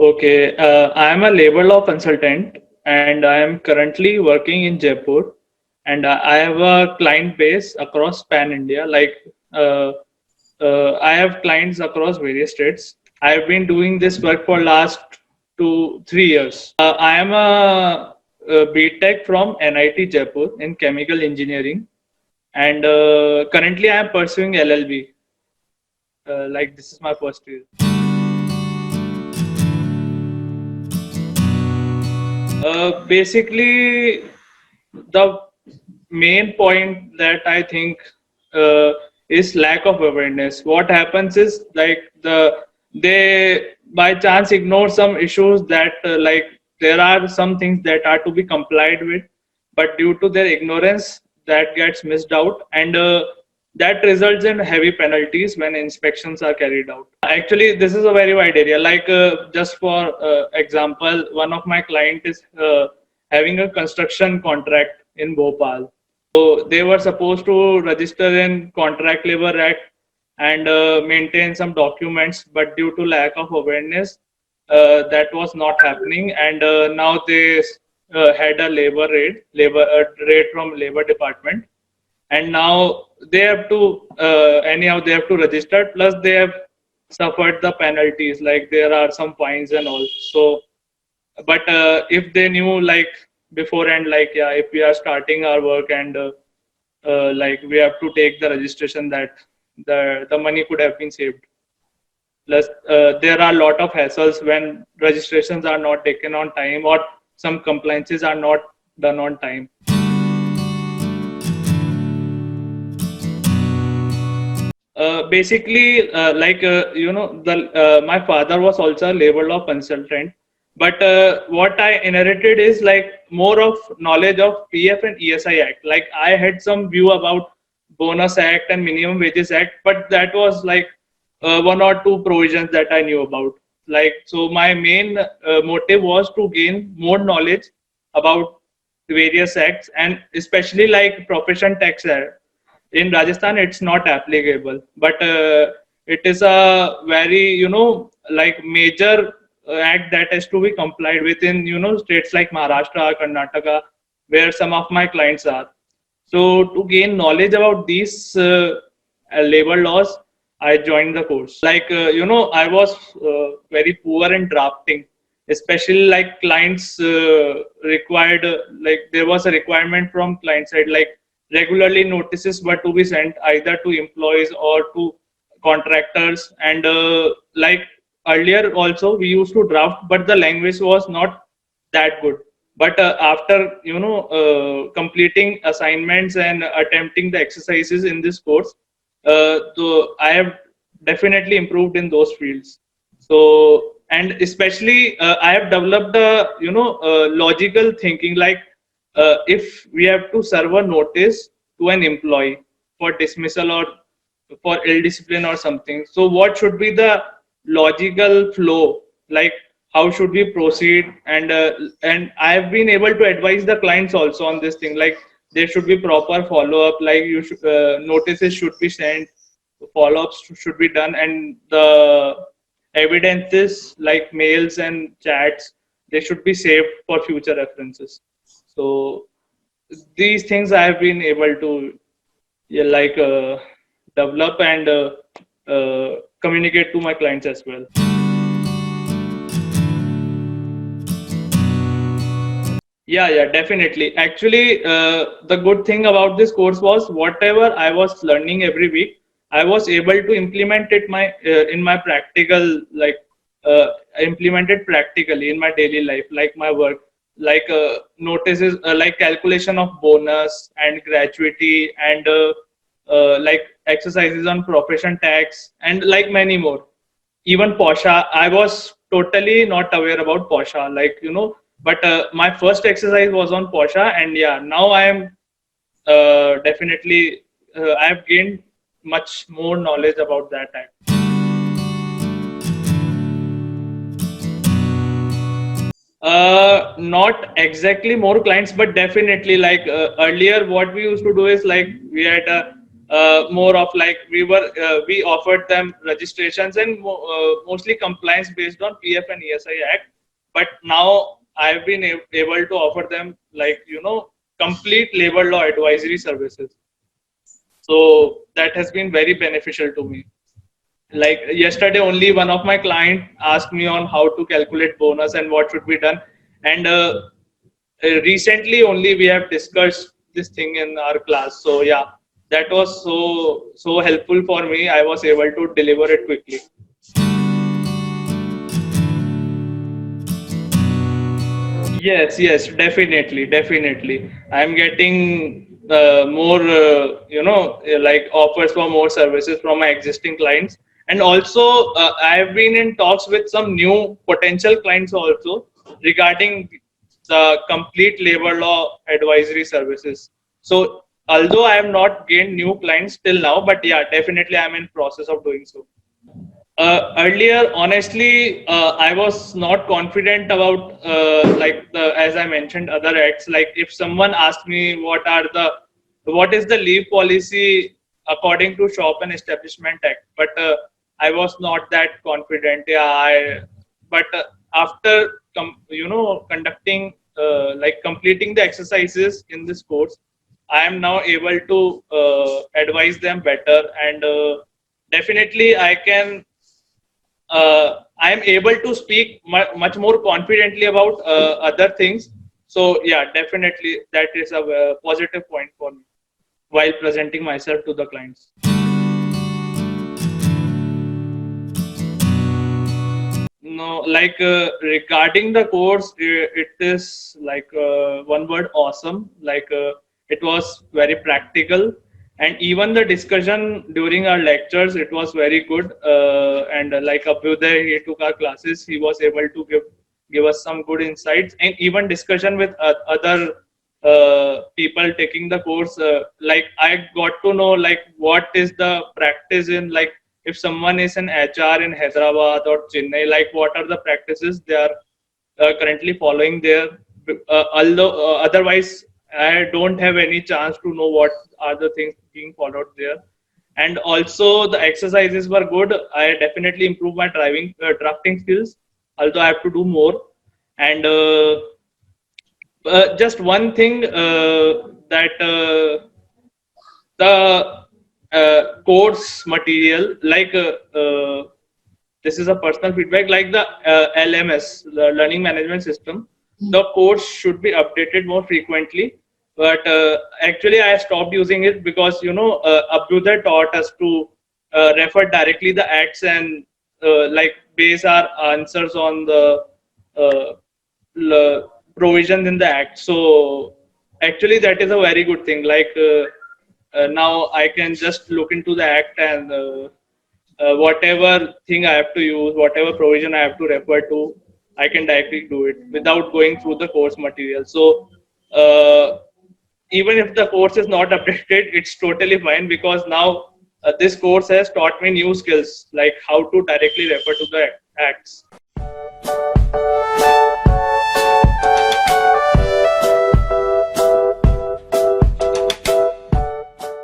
Okay, I am a labor law consultant and I am currently working in Jaipur. And I have a client base across pan India. Uh, I have clients across various states. I have been doing this work for last 2 3 years. I am a BTech from NIT Jaipur in chemical engineering, and currently I am pursuing LLB. Like this is my first year. Basically, the main point that I think uh, is lack of awareness. What happens is like they by chance ignore some issues that like there are some things that are to be complied with, but due to their ignorance that gets missed out, and that results in heavy penalties when inspections are carried out. Actually, this is a very wide area. Like just for example, one of my client is having a construction contract in Bhopal. So they were supposed to register in Contract Labor Act and maintain some documents, but due to lack of awareness, that was not happening. And now they had a raid from Labor Department, and now they have to anyhow they have to register. Plus, they have suffered the penalties. Like there are some fines and all. So but if they knew like beforehand, like yeah, if we are starting our work and like we have to take the registration, that the money could have been saved. Plus there are a lot of hassles when registrations are not taken on time or some compliances are not done on time. Basically, my father was also a labor law consultant, but what I inherited is like more of knowledge of PF and ESI Act. Like I had some view about Bonus Act and Minimum Wages Act, but that was like one or two provisions that I knew about. Like so, my main motive was to gain more knowledge about various acts, and especially like Profession Tax Act in Rajasthan, it's not applicable, but it is a very like major act that has to be complied with in states like Maharashtra, Karnataka, where some of my clients are. So to gain knowledge about these labor laws, I joined the course. Like I was very poor in drafting, especially like clients required. Like there was a requirement from client side, like regularly notices were to be sent either to employees or to contractors, and like earlier also we used to draft, but the language was not that good. But after completing assignments and attempting the exercises in this course, so I have definitely improved in those fields. So and especially I have developed a logical thinking. Like if we have to serve a notice to an employee for dismissal or for ill discipline or something, so what should be the logical flow? Like how should we proceed? And I have been able to advise the clients also on this thing. Like there should be proper follow up. Like you should notices should be sent, follow ups should be done, and the evidences like mails and chats, they should be saved for future references. So these things I have been able to yeah, like develop and communicate to my clients as well. Yeah, definitely. Actually, the good thing about this course was whatever I was learning every week, I was able to implement it my in my practical, like implement it practically in my daily life, like my work, like notices, like calculation of bonus and gratuity, and like exercises on profession tax, and like many more. Even Posha, I was totally not aware about Posha, like but my first exercise was on Posha, and yeah, now I am definitely I have gained much more knowledge about that act. Not exactly more clients, but definitely like earlier, what we used to do is like we had more of like we offered them registrations and mostly compliance based on PF and ESI Act. But now I've been able to offer them like complete labor law advisory services. So that has been very beneficial to me. Like yesterday only one of my client asked me on how to calculate bonus and what should be done, and recently only we have discussed this thing in our class. So yeah, that was so helpful for me. I was able to deliver it quickly. Yes, definitely. I'm getting more, like offers for more services from my existing clients, and also I've been in talks with some new potential clients also regarding the complete labor law advisory services. So, although I have not gained new clients till now, but yeah, definitely I'm in process of doing so. Earlier, honestly, I was not confident about like as I mentioned other acts. Like if someone asked me what is the leave policy according to Shop and Establishment Act, but I was not that confident. But after conducting like completing the exercises in this course, I am now able to advise them better, and definitely I am able to speak much more confidently about other things. So yeah, definitely that is a positive point for me while presenting myself to the clients. No, like regarding the course, it is like one word awesome. Like it was very practical, and even the discussion during our lectures, it was very good. And like Abhyuday, he took our classes. He was able to give us some good insights, and even discussion with other people taking the course. Like I got to know like what is the practice in like if someone is an HR in Hyderabad or Chennai, like what are the practices they are currently following there. Although otherwise, I don't have any chance to know what are the things being followed there. And also the exercises were good. I definitely improved my drafting skills, although I have to do more. And just one thing that the course material like this is a personal feedback like the LMS, the learning management system, the course should be updated more frequently, but actually I stopped using it because Abdullah taught us to refer directly the acts and like base our answers on the uh, provisions in the act. So actually that is a very good thing. Like now I can just look into the act and whatever thing I have to use, whatever provision I have to refer to, I can directly do it without going through the course material. So even if the course is not updated, it's totally fine because now this course has taught me new skills like how to directly refer to the acts.